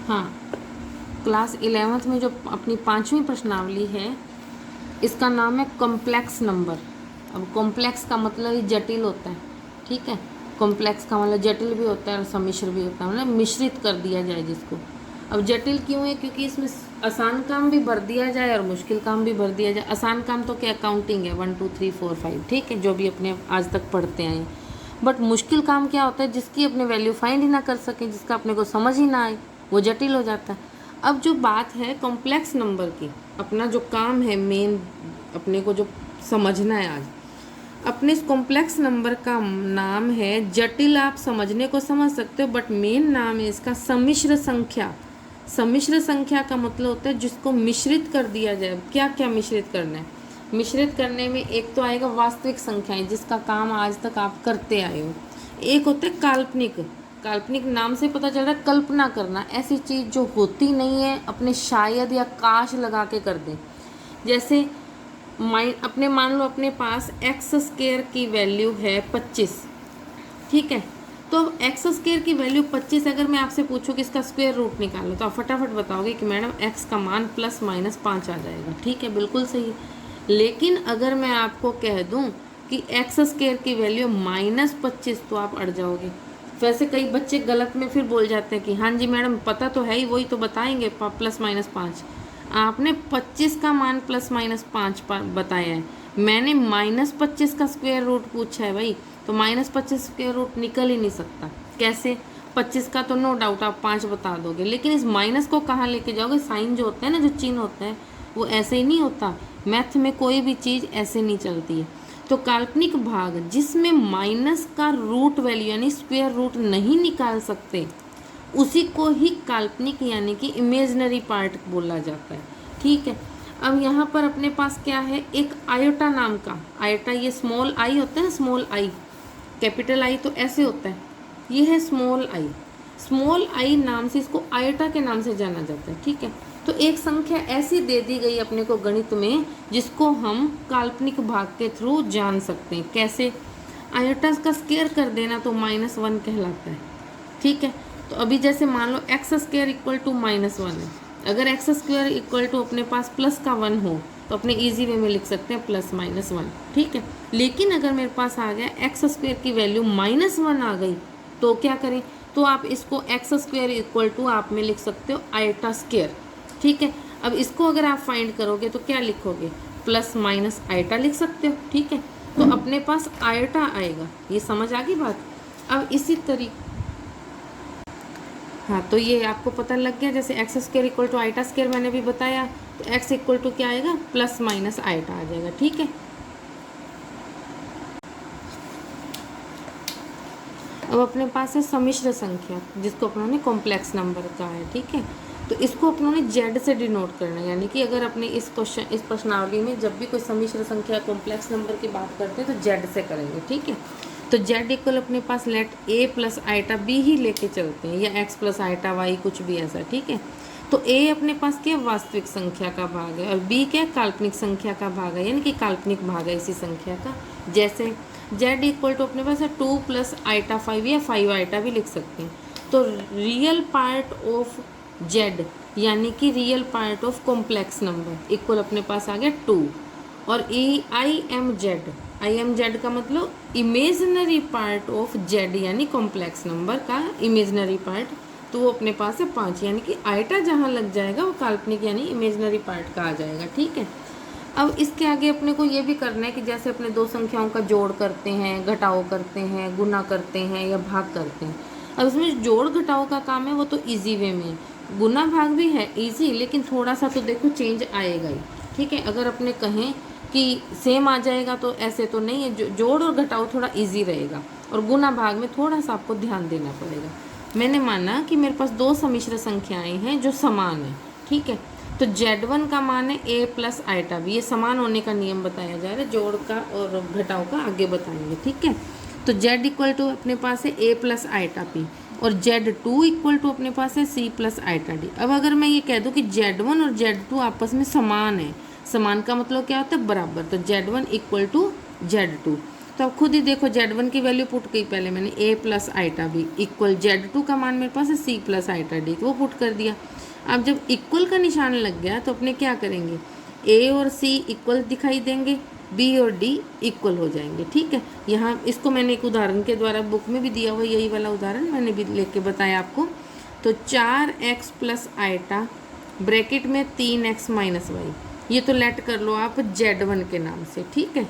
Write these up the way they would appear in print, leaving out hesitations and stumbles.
हाँ, class 11th में जो अपनी 5वीं प्रश्नावली है, इसका नाम है कॉम्प्लेक्स नंबर। अब कॉम्प्लेक्स का मतलब ही जटिल होता है, ठीक है। कॉम्प्लेक्स का मतलब जटिल भी होता है और सम्मिश्र भी होता है, मतलब मिश्रित कर दिया जाए जिसको। अब जटिल क्यों है? क्योंकि इसमें आसान काम भी भर दिया जाए और मुश्किल काम भी भर दिया जाए। आसान काम तो क्या, काउंटिंग है, 1 2 3 4 5, ठीक है, जो भी अपने आज तक पढ़ते आए हैं। बट मुश्किल काम क्या होता है? जिसकी अपने वैल्यू फाइंड ही ना कर सकें, जिसका अपने को समझ ही ना आए, वो जटिल हो जाता है। अब जो बात है कॉम्प्लेक्स नंबर की, अपना जो काम है मेन, अपने को जो समझना है आज, अपने इस कॉम्प्लेक्स नंबर का नाम है जटिल। आप समझने को समझ सकते हो, बट मेन नाम है इसका सम्मिश्र संख्या। सम्मिश्र संख्या का मतलब होता है जिसको मिश्रित कर दिया जाए। क्या क्या मिश्रित करना है? मिश्रित करने में एक तो आएगा वास्तविक संख्याएं, जिसका काम आज तक आप करते आए हो। एक होता है काल्पनिक। काल्पनिक नाम से पता चल रहा है कल्पना करना, ऐसी चीज़ जो होती नहीं है, अपने शायद या काश लगा के कर दें। जैसे अपने मान लो अपने पास एक्स स्क्वायर की वैल्यू है 25, ठीक है। तो अब एक्स स्क्वायर की वैल्यू 25, अगर मैं आपसे पूछूं कि इसका स्क्वायर रूट निकालो, तो आप फटाफट बताओगे कि मैडम एक्स का मान ±5 आ जाएगा, ठीक है, बिल्कुल सही। लेकिन अगर मैं आपको कह दूं कि एक्स स्क्वायर की वैल्यू -25, तो आप अड़ जाओगे। वैसे कई बच्चे गलत में फिर बोल जाते हैं कि हाँ जी मैडम पता तो है ही, वही तो बताएंगे ±5। आपने 25 का मान ±5 बताया है, मैंने -25 का स्क्वायर रूट पूछा है भाई, तो -25 स्क्वायर रूट निकल ही नहीं सकता। कैसे? 25 का तो नो डाउट आप 5 बता दोगे, लेकिन इस माइनस को कहाँ लेके जाओगे? साइन जो होता है ना, जो चिन्ह होता है, वो ऐसे ही नहीं होता। मैथ में कोई भी चीज़ ऐसे नहीं चलती है। तो काल्पनिक भाग जिसमें माइनस का रूट वैल्यू यानी स्क्वायर रूट नहीं निकाल सकते, उसी को ही काल्पनिक यानी कि इमेजनरी पार्ट बोला जाता है, ठीक है। अब यहाँ पर अपने पास क्या है? एक आयोटा नाम का, आयोटा ये स्मॉल आई होता है ना, स्मॉल आई, कैपिटल आई तो ऐसे होता है, ये है स्मॉल आई। स्मॉल आई नाम से इसको आयोटा के नाम से जाना जाता है, ठीक है। तो एक संख्या ऐसी दे दी गई अपने को गणित में, जिसको हम काल्पनिक भाग के थ्रू जान सकते हैं। कैसे? आयोटा का स्क्वायर कर देना तो -1 कहलाता है, ठीक है। तो अभी जैसे मान लो एक्स स्क्वायर इक्वल टू -1 है, अगर एक्स स्क्वायर इक्वल टू अपने पास प्लस का 1 हो, तो अपने इजी वे में लिख सकते हैं +-1, ठीक है। लेकिन अगर मेरे पास आ गया एक्स स्क्वायर की वैल्यू -1 आ गई, तो क्या करें? तो आप इसको एक्स स्क्वायर इक्वल टू आप में लिख सकते हो आयोटा स्क्वायर, ठीक है। अब इसको अगर आप फाइंड करोगे तो क्या लिखोगे? + आयोटा लिख सकते हो, ठीक है। तो अपने पास आयोटा आएगा, ये समझ आ गई बात। अब इसी तरीके, हाँ, तो ये आपको पता लग गया। जैसे x square equal to iota square मैंने भी बताया, तो एक्स इक्वल टू क्या आएगा? + आयोटा आ जाएगा, ठीक है। अब अपने पास है सम्मिश्र संख्या, जिसको अपनों ने कॉम्प्लेक्स नंबर कहा है, ठीक है। तो इसको अपनों ने जेड से डिनोट करना है, यानी कि अगर अपने इस प्रश्नावली में जब भी कोई सम्मिश्र संख्या कॉम्प्लेक्स नंबर की बात करते हैं तो जेड से करेंगे, ठीक है। तो जेड इक्वल अपने पास लेट a + आयोटा b ही लेके चलते हैं, या x + आयोटा y, कुछ भी ऐसा, ठीक है। तो a अपने पास क्या? वास्तविक संख्या का भाग है, और b क्या? काल्पनिक संख्या का भाग है, यानी कि काल्पनिक भाग है इसी संख्या का। जैसे z इक्वल टू अपने पास है 2 + आयोटा 5 या 5 आयोटा भी लिख सकते हैं। तो रियल पार्ट ऑफ z यानी कि real part of complex number equal अपने पास आ गया 2, और IMZ का मतलब इमेजनरी पार्ट ऑफ z यानी कॉम्प्लेक्स नंबर का इमेजनरी पार्ट, तो वो अपने पास है 5, यानी कि आयोटा जहाँ लग जाएगा वो काल्पनिक यानी इमेजनरी पार्ट का आ जाएगा, ठीक है। अब इसके आगे अपने को ये भी करना है कि जैसे अपने दो संख्याओं का जोड़ करते हैं, घटाव करते हैं, गुना करते हैं या भाग करते हैं। अब इसमें जोड़ घटाव का काम है, वो तो इजी वे में है। गुना भाग भी है इजी, लेकिन थोड़ा सा तो देखो चेंज आएगा ही, ठीक है। अगर अपने कहें कि सेम आ जाएगा तो ऐसे तो नहीं है, जोड़ और घटाव थोड़ा इजी रहेगा, और गुना भाग में थोड़ा सा आपको ध्यान देना पड़ेगा। मैंने माना कि मेरे पास दो सम्मिश्र संख्याएं हैं जो समान हैं, ठीक है। तो Z1 का मान है a + आयोटा b, ये समान होने का नियम बताया जा रहा है, जोड़ का और घटाव का आगे बताएंगे, ठीक है। तो z इक्वल टू अपने पास है a + आयोटा p, और Z2 इक्वल टू अपने पास है c + आयोटा d। अब अगर मैं ये कह दूँ कि Z1 और Z2 आपस में समान है, समान का मतलब क्या होता है? बराबर। तो Z1 इक्वल टू Z2, तो अब खुद ही देखो Z1 की वैल्यू पुट की पहले मैंने a plus iota b equal Z2 का मान मेरे पास है c प्लस आइटा डी, तो वो पुट कर दिया। अब जब इक्वल का निशान लग गया तो अपने क्या करेंगे, a और c इक्वल दिखाई देंगे, b और d इक्वल हो जाएंगे। ठीक है, यहाँ इसको मैंने एक उदाहरण के द्वारा बुक में भी दिया हुआ, यही वाला उदाहरण मैंने भी लेके बताया आपको। तो 4x प्लस आइटा ब्रैकेट में 3x माइनस वाई, ये तो लेट कर लो आप Z1 के नाम से। ठीक है,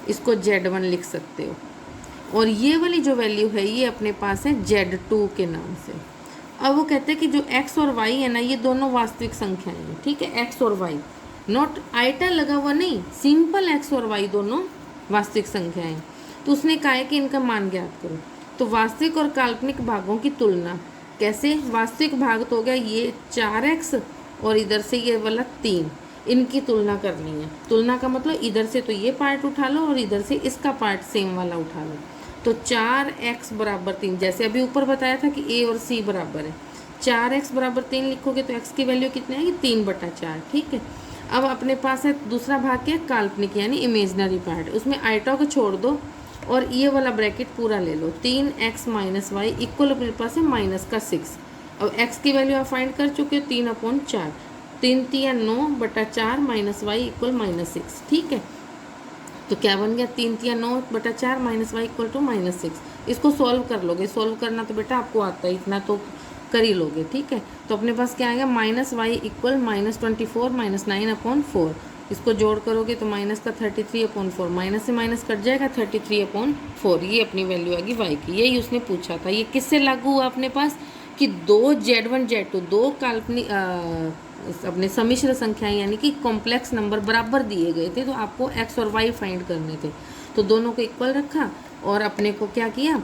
इसको Z1 लिख सकते हो, और ये वाली जो वैल्यू है ये अपने पास है Z2 के नाम से। अब वो कहते हैं कि जो x और y है ना, ये दोनों वास्तविक संख्याएं हैं। ठीक है, x और y, नॉट आइटा लगा हुआ नहीं, सिंपल x और y दोनों वास्तविक संख्याएं हैं। तो उसने कहा है कि इनका मान ज्ञात करो। तो वास्तविक और काल्पनिक भागों की तुलना कैसे, वास्तविक भाग तो हो गया ये 4x और इधर से ये वाला 3, इनकी तुलना करनी है। तुलना का मतलब इधर से तो ये पार्ट उठा लो और इधर से इसका पार्ट सेम वाला उठा लो। तो 4x बराबर 3, जैसे अभी ऊपर बताया था कि a और c बराबर है, 4x बराबर 3 लिखोगे तो x की वैल्यू कितनी आएगी, 3/4। ठीक है, अब अपने पास है दूसरा भाग क्या है, काल्पनिक यानी इमेजनरी पार्ट, उसमें आइटा को छोड़ दो और ये वाला ब्रैकेट पूरा ले लो। 3x माइनस वाई इक्वल अपने पास है माइनस का 6। अब x की वैल्यू आप फाइंड कर चुके हो, 3/4, 3×9/4 माइनस वाई इक्वल -6। ठीक है, तो क्या बन गया, 3×9/4 माइनस वाई इक्वल टू -6। इसको सॉल्व कर लोगे, सॉल्व करना तो बेटा आपको आता है, इतना तो कर ही लोगे। ठीक है, तो अपने पास क्या आएगा, -y इक्वल -24 -9/4। इसको जोड़ करोगे तो माइनस का 33/4, माइनस से माइनस कट जाएगा 33/4, ये अपनी वैल्यू आएगी y की। यही उसने पूछा था। ये किससे लागू हुआ अपने पास कि दो Z1 Z2 दो काल्पनिक अपने सम्मिश्र संख्याएं यानी कि कॉम्प्लेक्स नंबर बराबर दिए गए थे, तो आपको x और y फाइंड करने थे। तो दोनों को इक्वल रखा और अपने को क्या किया,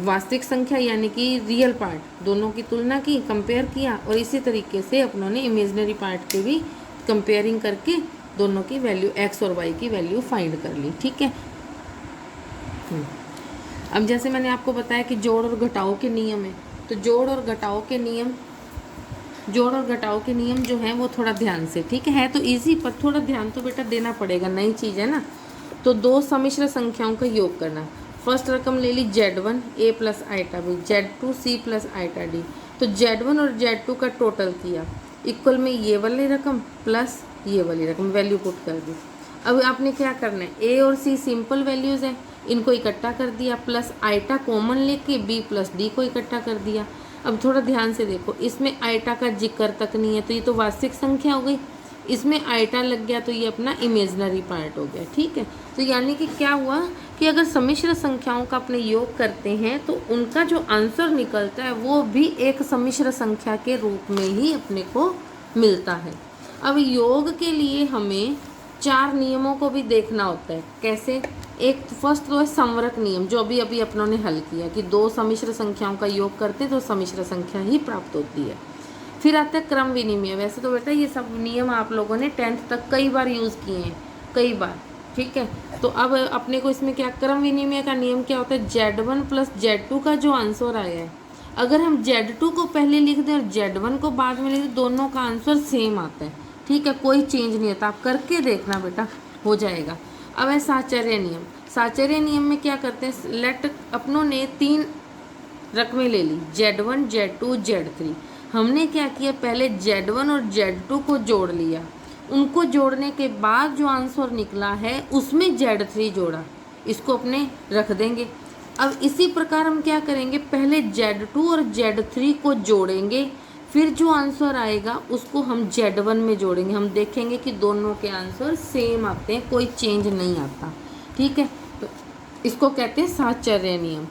वास्तविक संख्या यानी कि रियल पार्ट दोनों की तुलना की, कंपेयर किया, और इसी तरीके से अपनों ने इमेजनरी पार्ट के भी कंपेयरिंग करके दोनों की वैल्यू x और y की वैल्यू फाइंड कर ली। ठीक है, अब जैसे मैंने आपको बताया कि जोड़ और घटाओ के नियम है, तो जोड़ और घटाओ के नियम जो हैं वो थोड़ा ध्यान से, ठीक है तो इजी, पर थोड़ा ध्यान तो बेटा देना पड़ेगा, नई चीज़ है ना। तो दो सम्मिश्र संख्याओं का योग करना, फर्स्ट रकम ले ली Z1 a plus iota b, Z2 c plus iota d. तो Z1 और Z2 का टोटल किया, इक्वल में ये वाली रकम प्लस ये वाली रकम, वैल्यू पुट कर दी। अब आपने क्या करना है, a और c सिंपल वैल्यूज़ हैं, इनको इकट्ठा कर दिया, प्लस आइटा कॉमन लेके b प्लस डी को इकट्ठा कर दिया। अब थोड़ा ध्यान से देखो, इसमें आइटा का जिक्र तक नहीं है, तो ये तो वास्तविक संख्या हो गई, इसमें आइटा लग गया तो ये अपना इमेजनरी पार्ट हो गया। ठीक है, तो यानी कि क्या हुआ कि अगर सम्मिश्र संख्याओं का अपने योग करते हैं तो उनका जो आंसर निकलता है वो भी एक सम्मिश्र संख्या के रूप में ही अपने को मिलता है। अब योग के लिए हमें 4 नियमों को भी देखना होता है। कैसे, एक फर्स्ट तो है संवरक नियम, जो अभी अभी अपनों ने हल किया कि दो सम्मिश्र संख्याओं का योग करते तो सम्मिश्र संख्या ही प्राप्त होती है। फिर आता है क्रम विनिमय। वैसे तो बेटा ये सब नियम आप लोगों ने 10th तक कई बार यूज़ किए हैं, कई बार। ठीक है, तो अब अपने को इसमें क्या, क्रम विनिमय का नियम क्या होता है, Z1 प्लस Z2 का जो आंसर आया है, अगर हम Z2 को पहले लिख दें और Z1 को बाद में लिख दें, दोनों का आंसर सेम आता है। ठीक है, कोई चेंज नहीं होता, आप करके देखना बेटा, हो जाएगा। अब है साहचर्य नियम। साहचर्य नियम में क्या करते हैं, लेट अपनों ने 3 रकमें ले ली, Z1 Z2 Z3। हमने क्या किया, पहले Z1 और Z2 को जोड़ लिया, उनको जोड़ने के बाद जो आंसर निकला है उसमें Z3 जोड़ा, इसको अपने रख देंगे। अब इसी प्रकार हम क्या करेंगे, पहले Z2 और Z3 को जोड़ेंगे, फिर जो आंसर आएगा उसको हम Z1 में जोड़ेंगे। हम देखेंगे कि दोनों के आंसर सेम आते हैं, कोई चेंज नहीं आता। ठीक है, तो इसको कहते हैं साहचर्य नियम।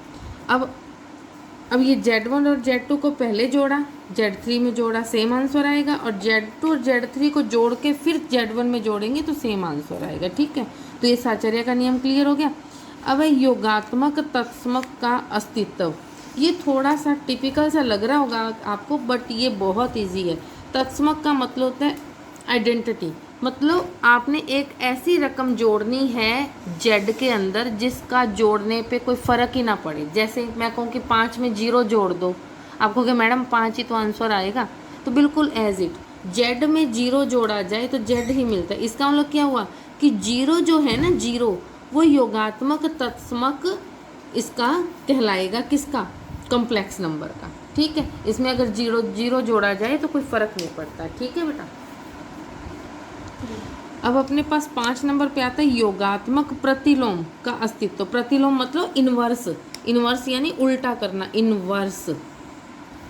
अब ये Z1 और Z2 को पहले जोड़ा, Z3 में जोड़ा, सेम आंसर आएगा, और Z2 और Z3 को जोड़ के फिर Z1 में जोड़ेंगे तो सेम आंसर आएगा। ठीक है, तो ये साहचर्य का नियम क्लियर हो गया। अब है योगात्मक तत्समक का अस्तित्व। ये थोड़ा सा टिपिकल सा लग रहा होगा आपको, बट ये बहुत इजी है। तत्समक का मतलब होता है आइडेंटिटी, मतलब आपने एक ऐसी रकम जोड़नी है Z के अंदर जिसका जोड़ने पे कोई फ़र्क ही ना पड़े। जैसे मैं कहूँ कि 5 में 0 जोड़ दो, आप कहोगे मैडम 5 ही तो आंसर आएगा, तो बिल्कुल एज इट Z में 0 जोड़ा जाए तो Z ही मिलता है। इसका मतलब क्या हुआ कि 0 जो है ना, 0 वो योगात्मक तत्समक इसका कहलाएगा, किसका, कॉम्प्लेक्स नंबर का। ठीक है, इसमें अगर 0 0 जोड़ा जाए तो कोई फर्क नहीं पड़ता। ठीक है बेटा। अब अपने पास 5 नंबर पे आता है योगात्मक प्रतिलोम का अस्तित्व। प्रतिलोम मतलब इनवर्स, इनवर्स यानी उल्टा करना, इनवर्स।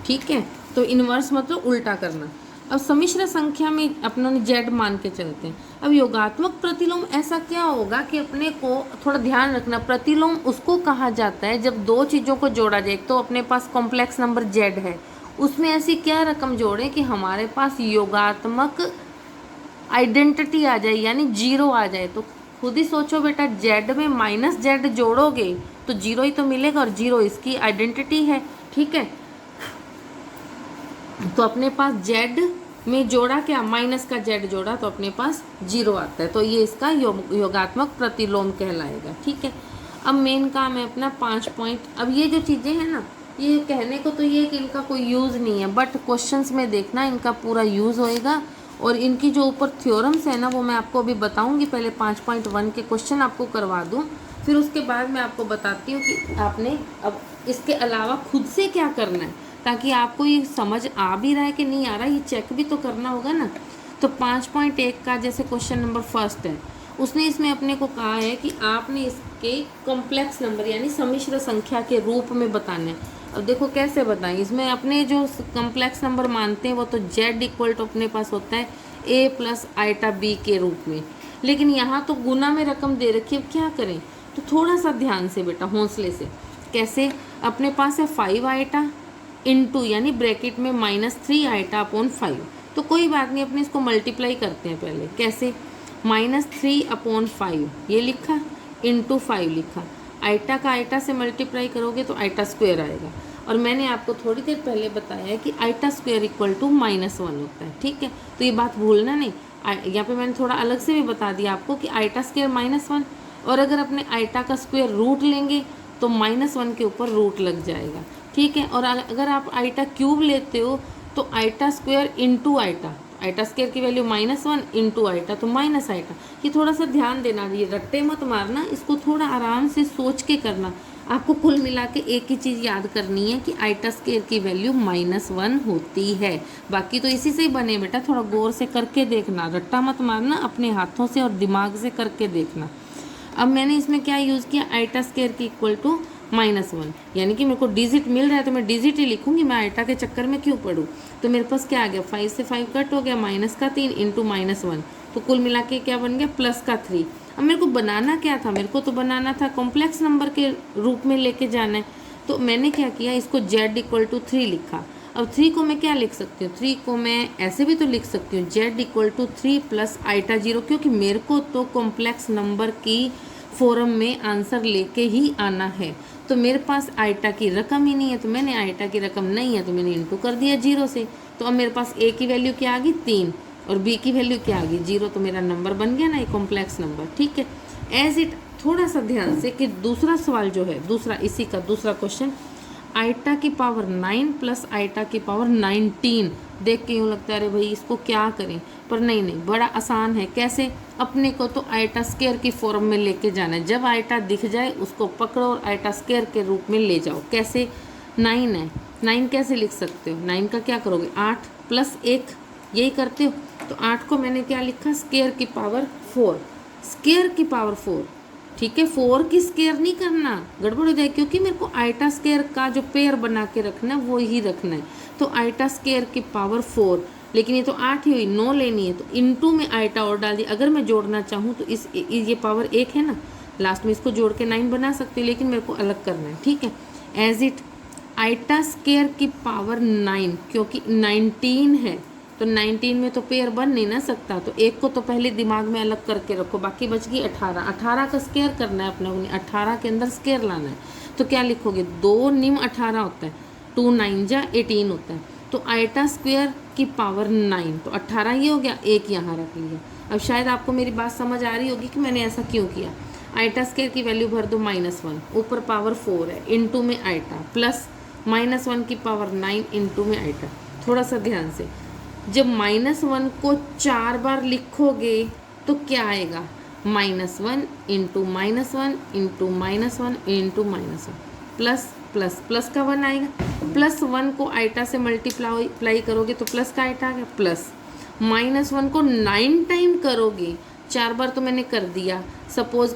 ठीक है, तो इनवर्स मतलब उल्टा करना। अब सम्मिश्र संख्या में अपनों ने जेड मान के चलते हैं। अब योगात्मक प्रतिलोम ऐसा क्या होगा कि अपने को थोड़ा ध्यान रखना, प्रतिलोम उसको कहा जाता है जब दो चीज़ों को जोड़ा जाए। तो अपने पास कॉम्प्लेक्स नंबर जेड है, उसमें ऐसी क्या रकम जोड़े कि हमारे पास योगात्मक आइडेंटिटी आ जाए, यानी 0 आ जाए। तो खुद ही सोचो बेटा, जेड में माइनस जेड जोड़ोगे तो 0 ही तो मिलेगा, और 0 इसकी आइडेंटिटी है। ठीक है, तो अपने पास जेड में जोड़ा क्या, माइनस का जेड जोड़ा तो अपने पास 0 आता है। तो ये इसका योगात्मक प्रतिलोम कहलाएगा। ठीक है, अब मेन काम है अपना 5 पॉइंट। अब ये जो चीज़ें हैं ना, ये कहने को तो ये कि इनका कोई यूज़ नहीं है, बट क्वेश्चंस में देखना इनका पूरा यूज़ होएगा। और इनकी जो ऊपर थ्योरम्स है ना, वो मैं आपको अभी बताऊंगी। पहले 5.1 के क्वेश्चन आपको करवा दूं, फिर उसके बाद मैं आपको बताती हूँ कि आपने अब इसके अलावा खुद से क्या करना है, ताकि आपको ये समझ आ भी रहा है कि नहीं आ रहा, ये चेक भी तो करना होगा ना। तो 5.1 का जैसे क्वेश्चन नंबर फर्स्ट है, उसने इसमें अपने को कहा है कि आपने इसके कॉम्प्लेक्स नंबर यानी सम्मिश्र संख्या के रूप में बताना है। अब देखो कैसे बताएं, इसमें अपने जो कॉम्प्लेक्स नंबर मानते हैं वो तो z इक्वल टू अपने पास होता है a प्लस आइटा b के रूप में, लेकिन यहाँ तो गुना में रकम दे रखी है। अब क्या करें, तो थोड़ा सा ध्यान से बेटा, हौसले से। कैसे, अपने पास है 5 आइटा इंटू यानी ब्रैकेट में -3 आइटा अपॉन 5। तो कोई बात नहीं, अपने इसको मल्टीप्लाई करते हैं पहले। कैसे, -3 अपॉन 5 ये लिखा, इंटू 5 लिखा। आइटा का आइटा से मल्टीप्लाई करोगे तो आइटा स्क्वायर आएगा। और मैंने आपको थोड़ी देर पहले बताया है कि आइटा स्क्वायर इक्वल टू -1 होता है। ठीक है, तो ये बात भूलना नहीं। यहाँ पे मैंने थोड़ा अलग से भी बता दिया आपको कि आइटा स्क्वायर -1, और अगर अपने आइटा का स्क्वायर रूट लेंगे तो -1 के ऊपर रूट लग जाएगा। ठीक है, और अगर आप आइटा क्यूब लेते हो तो iota square into iota, iota square की वैल्यू -1 इंटू आइटा तो माइनस आइटा। ये थोड़ा सा ध्यान देना, ये रट्टे मत मारना, इसको थोड़ा आराम से सोच के करना। आपको कुल मिला के एक ही चीज़ याद करनी है कि आइटा स्क्वायर की वैल्यू -1 होती है। बाकी तो इसी से ही बने बेटा, थोड़ा गौर से करके देखना, रट्टा मत मारना, अपने हाथों से और दिमाग से करके देखना। अब मैंने इसमें क्या यूज़ किया, आइटा स्क्वायर की इक्वल टू -1, यानी कि मेरे को डिजिट मिल रहा है तो मैं डिजिट ही लिखूंगी, मैं आइटा के चक्कर में क्यों पढ़ूँ। तो मेरे पास क्या आ गया, 5 से 5 कट हो गया, -3 इंटू -1, तो कुल मिला के क्या बन गया, +3। अब मेरे को बनाना क्या था, मेरे को तो बनाना था कॉम्प्लेक्स नंबर के रूप में लेके जाना है। तो मैंने क्या किया, इसको z इक्वल टू 3 लिखा। अब 3 को मैं क्या लिख सकती हूँ, 3 को मैं ऐसे भी तो लिख सकती हूँ, z equal to 3 plus iota 0, क्योंकि मेरे को तो कॉम्प्लेक्स नंबर की फॉर्म में आंसर लेके ही आना है। तो मेरे पास आइटा की रकम ही नहीं है, तो मैंने आइटा की रकम नहीं है तो मैंने इंटू कर दिया 0 से। तो अब मेरे पास a की वैल्यू क्या आ गई 3 और b की वैल्यू क्या आ गई 0, तो मेरा नंबर बन गया ना ये कॉम्प्लेक्स नंबर। ठीक है, एज इट थोड़ा सा ध्यान से कि दूसरा सवाल जो है, दूसरा इसी का दूसरा क्वेश्चन, आइटा की पावर 9 प्लस आइटा की पावर 19। देख के यूँ लगता है अरे भाई इसको क्या करें, पर नहीं नहीं, बड़ा आसान है। कैसे, अपने को तो आइटा स्क्वायर की फॉर्म में लेके जाना है। जब आइटा दिख जाए उसको पकड़ो और आइटा स्क्वायर के रूप में ले जाओ। कैसे, 9 है, 9 कैसे लिख सकते हो, 9 का क्या करोगे, 8 प्लस 1, यही करते हो। तो 8 को मैंने क्या लिखा, स्क्वायर की पावर 4, स्क्वायर की पावर 4। ठीक है, 4 की स्क्वायर नहीं करना, गड़बड़ हो जाए, क्योंकि मेरे को आइटा स्क्वायर का जो पेयर बना के रखना है वो ही रखना है। तो आइटा स्क्वायर की पावर 4, लेकिन ये तो 8 ही हुई, 9 लेनी है तो इनटू में आइटा और डाल दी। अगर मैं जोड़ना चाहूँ तो ये पावर 1 है ना, लास्ट में इसको जोड़ के 9 बना सकती हूँ, लेकिन मेरे को अलग करना है। ठीक है, एज इट आइटा स्क्वायर की पावर 9, क्योंकि 19 है तो 19 में तो पेयर बन नहीं ना सकता, तो एक को तो पहले दिमाग में अलग करके रखो, बाकी बच गई 18। 18 का स्क्वायर करना है अपने को, 18 के अंदर स्क्वायर लाना है। तो क्या लिखोगे, 2 निम 18 होता है, 2 9 जा 18 होता है। तो आइटा स्क्वायर की पावर 9, तो 18 ये हो गया, एक यहाँ रख लिया। अब शायद आपको मेरी बात समझ आ रही होगी कि मैंने ऐसा क्यों किया। आइटा स्क्वायर की वैल्यू भर दो -1, ऊपर पावर 4 है, इंटू में आइटा, प्लस -1 की पावर 9 इंटू में आइटा। थोड़ा सा ध्यान से, जब -1 को 4 बार लिखोगे तो क्या आएगा, -1 into -1 into -1 into -1 plus plus plus का 1 आएगा, +1 को आइटा से मल्टीप्लाई करोगे तो प्लस का आइटा आ गया, प्लस -1 को 9 टाइम करोगे, 4 बार तो मैंने कर दिया, सपोज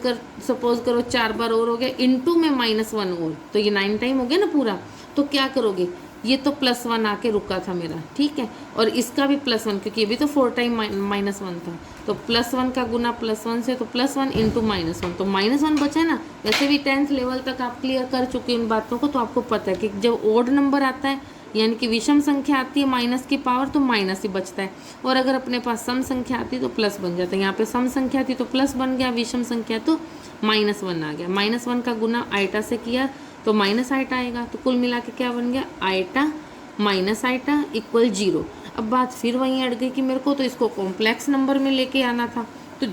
करो 4 बार और हो गया, इंटू में -1 और, तो ये 9 टाइम हो गया ना पूरा। तो क्या करोगे, ये तो +1 आके रुका था मेरा, ठीक है, और इसका भी +1 क्योंकि ये भी तो 4 टाइम -1 था, तो +1 का गुना +1 से, तो +1 इंटू -1, तो -1 बचा है ना। वैसे भी 10th लेवल तक आप क्लियर कर चुके हैं इन बातों को, तो आपको पता है कि जब ओड नंबर आता है यानी कि विषम संख्या आती है माइनस की पावर, तो माइनस ही बचता है, और अगर अपने पास सम संख्या आती है तो प्लस बन जाता है। यहाँ पे सम संख्या थी तो प्लस बन गया, विषम संख्या तो -1 आ गया। -1 का गुना आइटा से किया तो माइनस आइटा आएगा, तो कुल मिला के क्या बन गया, आइटा माइनस आइटा इक्वल 0। अब बात फिर वहीं अड़ गई कि मेरे को तो इसको कॉम्प्लेक्स नंबर में लेके आना था, तो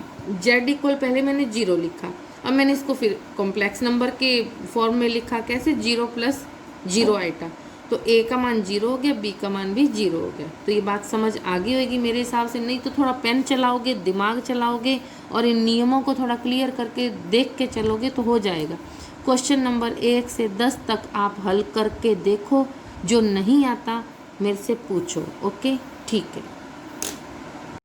z इक्वल पहले मैंने 0 लिखा, अब मैंने इसको फिर कॉम्प्लेक्स नंबर के फॉर्म में लिखा, कैसे, 0 + 0 आइटा, तो a का मान 0 हो गया, b का मान भी 0 हो गया। तो ये बात समझ आ गई होगी मेरे हिसाब से, नहीं तो थोड़ा पेन चलाओगे, दिमाग चलाओगे और इन नियमों को थोड़ा क्लियर करके देख के चलोगे तो हो जाएगा। क्वेश्चन नंबर 1 से 10 तक आप हल करके देखो, जो नहीं आता मेरे से पूछो, ओके, ठीक है।